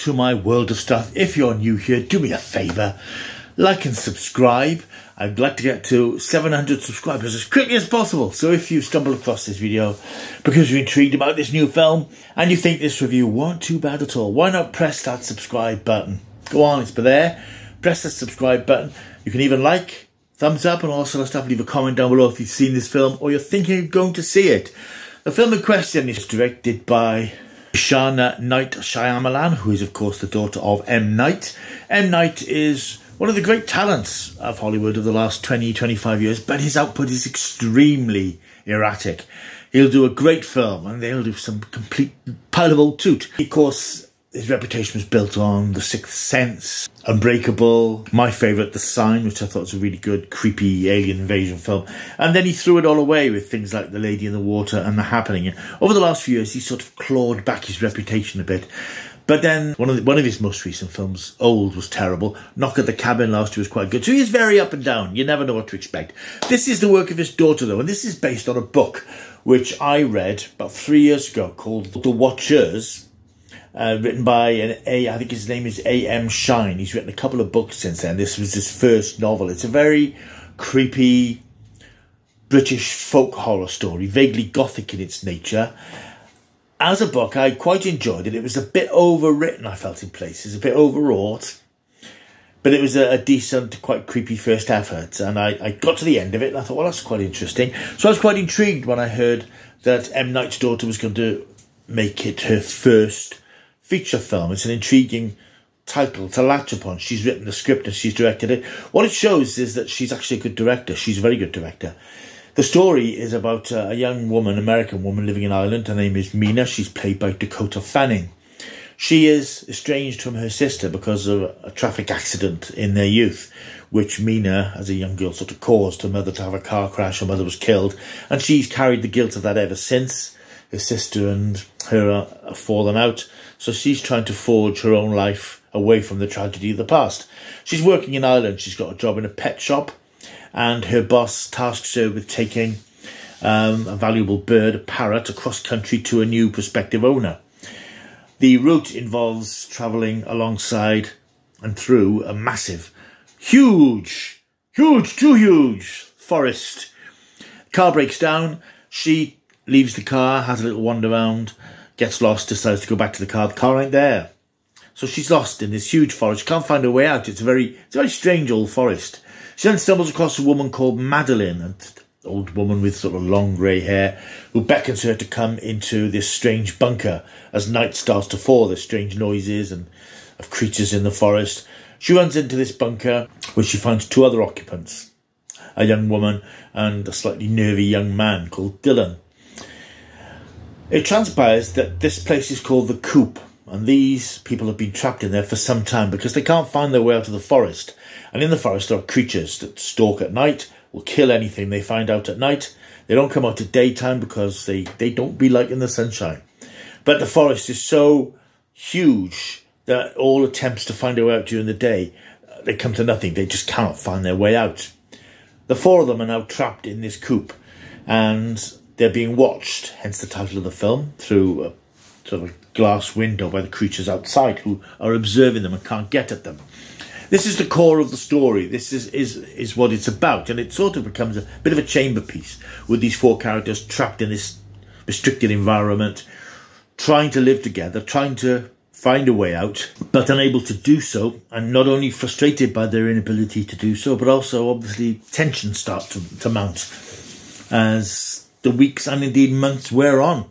to my world of stuff. If you're new here, do me a favour, like and subscribe. I'd like to get to 700 subscribers as quickly as possible. So if you stumble across this video because you're intrigued about this new film and you think this review weren't too bad at all, why not press that subscribe button? Go on, it's there. Press the subscribe button. You can even like, thumbs up and all sort of stuff. Leave a comment down below if you've seen this film or you're thinking of going to see it. The film in question is directed by Lashana Night Shyamalan, who is of course the daughter of M. Night. M. Night is one of the great talents of Hollywood of the last 20-25 years, but his output is extremely erratic. He'll do a great film and they'll do some complete pile of old toot. Of course, his reputation was built on The Sixth Sense, Unbreakable, my favourite, The Sign, which I thought was a really good, creepy alien invasion film. And then he threw it all away with things like The Lady in the Water and The Happening. And over the last few years, he sort of clawed back his reputation a bit. But then one of his most recent films, Old, was terrible. Knock at the Cabin last year was quite good. So he's very up and down. You never know what to expect. This is the work of his daughter, though, and this is based on a book which I read about 3 years ago called The Watchers, written by I think his name is A.M. Shine. He's written a couple of books since then. This was his first novel. It's a very creepy British folk horror story, vaguely gothic in its nature. As a book, I quite enjoyed it. It was a bit overwritten, I felt, in places, a bit overwrought. But it was a decent, quite creepy first effort. And I got to the end of it and I thought, well, that's quite interesting. So I was quite intrigued when I heard that M. Night's daughter was going to make it her first feature film. It's an intriguing title to latch upon. She's written the script and she's directed it. What it shows is that she's actually a good director. She's a very good director. The story is about a young woman, American woman, living in Ireland. Her name is Mina. She's played by Dakota Fanning. She is estranged from her sister because of a traffic accident in their youth, which Mina, as a young girl, sort of caused her mother to have a car crash. Her mother was killed, and she's carried the guilt of that ever since. Her sister and her are fallen out, so she's trying to forge her own life away from the tragedy of the past. She's working in Ireland. She's got a job in a pet shop, and her boss tasks her with taking a valuable bird, a parrot, across country to a new prospective owner. The route involves travelling alongside and through a massive, too huge forest. Car breaks down. She leaves the car, has a little wander around, gets lost, decides to go back to the car. The car ain't there. So she's lost in this huge forest. She can't find her way out. It's a very strange old forest. She then stumbles across a woman called Madeline, an old woman with sort of long grey hair, who beckons her to come into this strange bunker as night starts to fall. There's strange noises and of creatures in the forest. She runs into this bunker where she finds two other occupants, a young woman and a slightly nervy young man called Dylan. It transpires that this place is called the Coop, and these people have been trapped in there for some time because they can't find their way out of the forest. And in the forest there are creatures that stalk at night, will kill anything they find out at night. They don't come out at daytime because they don't be like in the sunshine. But the forest is so huge that all attempts to find their way out during the day, they come to nothing. They just cannot find their way out. The four of them are now trapped in this coop, and they're being watched, hence the title of the film, through a sort of glass window by the creatures outside who are observing them and can't get at them. This is the core of the story. This is what it's about, and it sort of becomes a bit of a chamber piece with these four characters trapped in this restricted environment, trying to live together, trying to find a way out, but unable to do so, and not only frustrated by their inability to do so, but also obviously tensions start to mount as the weeks and indeed months wear on.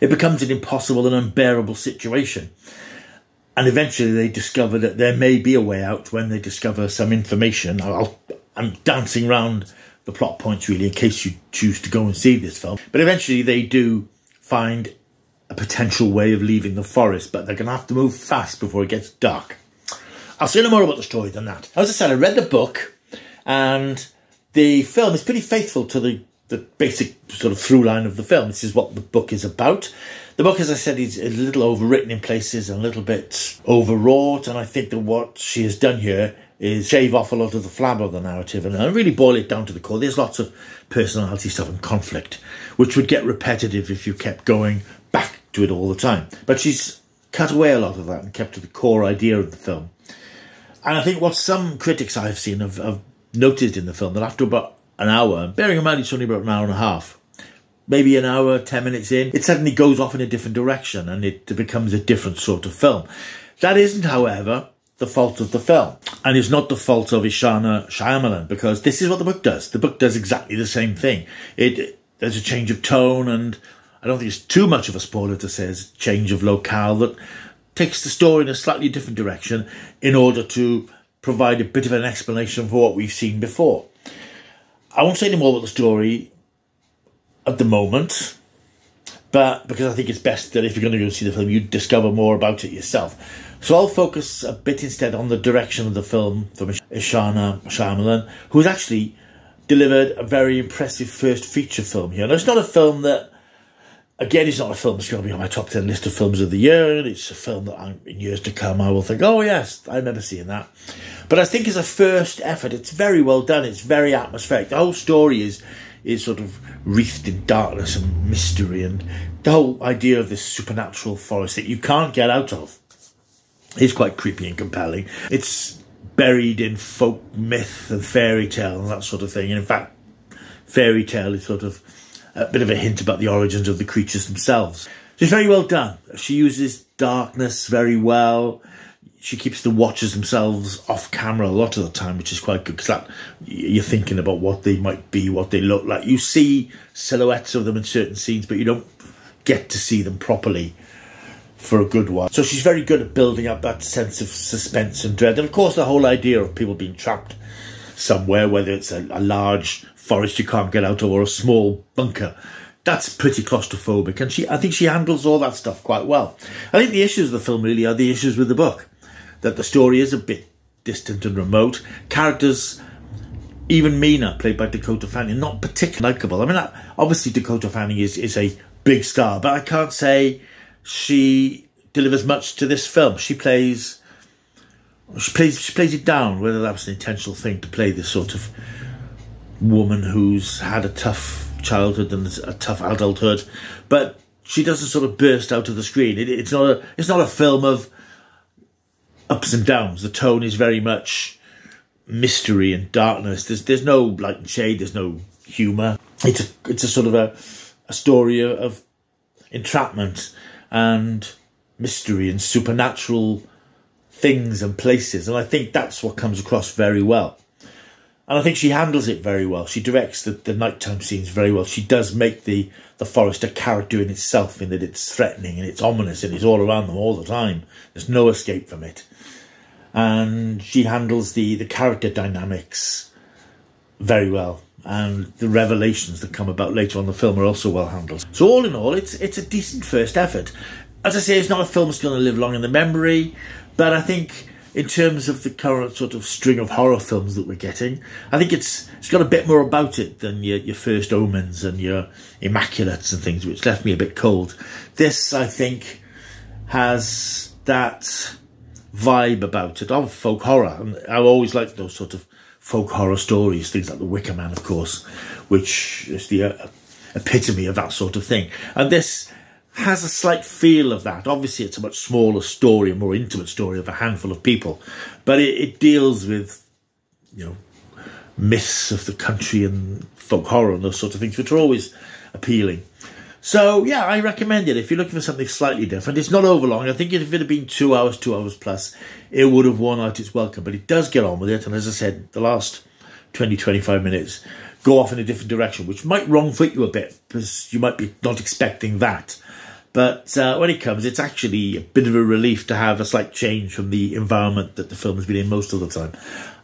It becomes an impossible and unbearable situation. And eventually they discover that there may be a way out when they discover some information. I'm dancing around the plot points really in case you choose to go and see this film. But eventually they do find a potential way of leaving the forest, but they're going to have to move fast before it gets dark. I'll say no more about the story than that. As I said, I read the book, and the film is pretty faithful to the basic sort of through line of the film. This is what the book is about. The book, as I said, is a little overwritten in places and a little bit overwrought, and I think that what she has done here is shave off a lot of the flab of the narrative and really boil it down to the core. There's lots of personality stuff and conflict, which would get repetitive if you kept going back to it all the time. But she's cut away a lot of that and kept to the core idea of the film. And I think what some critics I've seen have noticed in the film, that after about an hour, bearing in mind it's only about an hour and a half, maybe an hour, 10 minutes in, it suddenly goes off in a different direction and it becomes a different sort of film. That isn't, however, the fault of the film. And it's not the fault of Lashana Shyamalan, because this is what the book does. The book does exactly the same thing. There's a change of tone, and I don't think it's too much of a spoiler to say it's a change of locale that takes the story in a slightly different direction in order to provide a bit of an explanation for what we've seen before. I won't say any more about the story at the moment, but because I think it's best that if you're going to go see the film, you discover more about it yourself. So I'll focus a bit instead on the direction of the film from Lashana Shyamalan, who's actually delivered a very impressive first feature film here. Now, it's not a film that, again, it's not a film that's going to be on my top 10 list of films of the year. It's a film that in years to come I will think, oh yes, I remember seeing that. But I think as a first effort, it's very well done. It's very atmospheric. The whole story is sort of wreathed in darkness and mystery, and the whole idea of this supernatural forest that you can't get out of is quite creepy and compelling. It's buried in folk myth and fairy tale and that sort of thing. And in fact, fairy tale is sort of a bit of a hint about the origins of the creatures themselves. So it's very well done. She uses darkness very well. She keeps the watchers themselves off camera a lot of the time, which is quite good, because you're thinking about what they might be, what they look like. You see silhouettes of them in certain scenes, but you don't get to see them properly for a good while. So she's very good at building up that sense of suspense and dread. And of course, the whole idea of people being trapped somewhere, whether it's a large forest you can't get out of or a small bunker, that's pretty claustrophobic. And I think she handles all that stuff quite well. I think the issues of the film really are the issues with the book. That the story is a bit distant and remote. Characters, even Mina, played by Dakota Fanning, not particularly likeable. I mean, obviously Dakota Fanning is a big star, but I can't say she delivers much to this film. She plays it down, whether that was an intentional thing to play this sort of woman who's had a tough childhood and a tough adulthood, but she doesn't sort of burst out of the screen. It's not a film of ups and downs. The tone is very much mystery and darkness. There's no light and shade. There's no humour. It's a sort of a story of entrapment and mystery and supernatural things and places, and I think that's what comes across very well. And I think she handles it very well. She directs the nighttime scenes very well. She does make the forest a character in itself, in that it's threatening and it's ominous and it's all around them all the time. There's no escape from it. And she handles the character dynamics very well. And the revelations that come about later on in the film are also well handled. So all in all, it's a decent first effort. As I say, it's not a film that's going to live long in the memory, but I think in terms of the current sort of string of horror films that we're getting, I think it's got a bit more about it than your First Omens and your Immaculates and things, which left me a bit cold. This, I think, has that vibe about it of folk horror, and I always like those sort of folk horror stories, things like The Wicker Man, of course, which is the epitome of that sort of thing. And this has a slight feel of that. Obviously, it's a much smaller story, a more intimate story of a handful of people, but it deals with, myths of the country and folk horror and those sort of things, which are always appealing. So, yeah, I recommend it if you're looking for something slightly different. It's not overlong. I think if it had been 2 hours plus, it would have worn out its welcome. But it does get on with it. And as I said, the last 20, 25 minutes go off in a different direction, which might wrong-foot you a bit, because you might be not expecting that. But when it comes, it's actually a bit of a relief to have a slight change from the environment that the film has been in most of the time.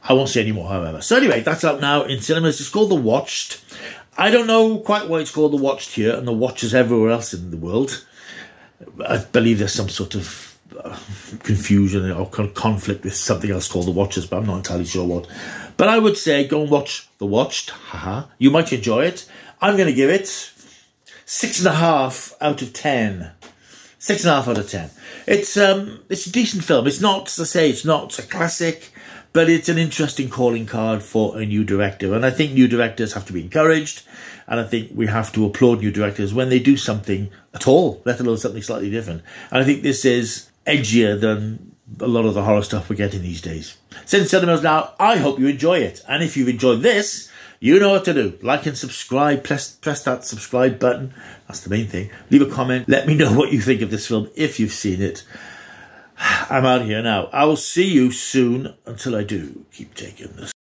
I won't say any more, however. So anyway, that's out now in cinemas. It's called The Watched. I don't know quite why it's called The Watched here and The Watchers everywhere else in the world. I believe there's some sort of confusion or conflict with something else called The Watchers, but I'm not entirely sure what. But I would say go and watch The Watched. Haha. You might enjoy it. I'm going to give it 6.5 out of 10. 6.5 out of 10. It's a decent film. It's not, as I say, it's not a classic, but it's an interesting calling card for a new director. And I think new directors have to be encouraged. And I think we have to applaud new directors when they do something at all, let alone something slightly different. And I think this is edgier than a lot of the horror stuff we're getting these days. Since cinemas now, I hope you enjoy it. And if you've enjoyed this, you know what to do. Like and subscribe. Press that subscribe button. That's the main thing. Leave a comment. Let me know what you think of this film if you've seen it. I'm out here now. I will see you soon. Until I do, keep taking this.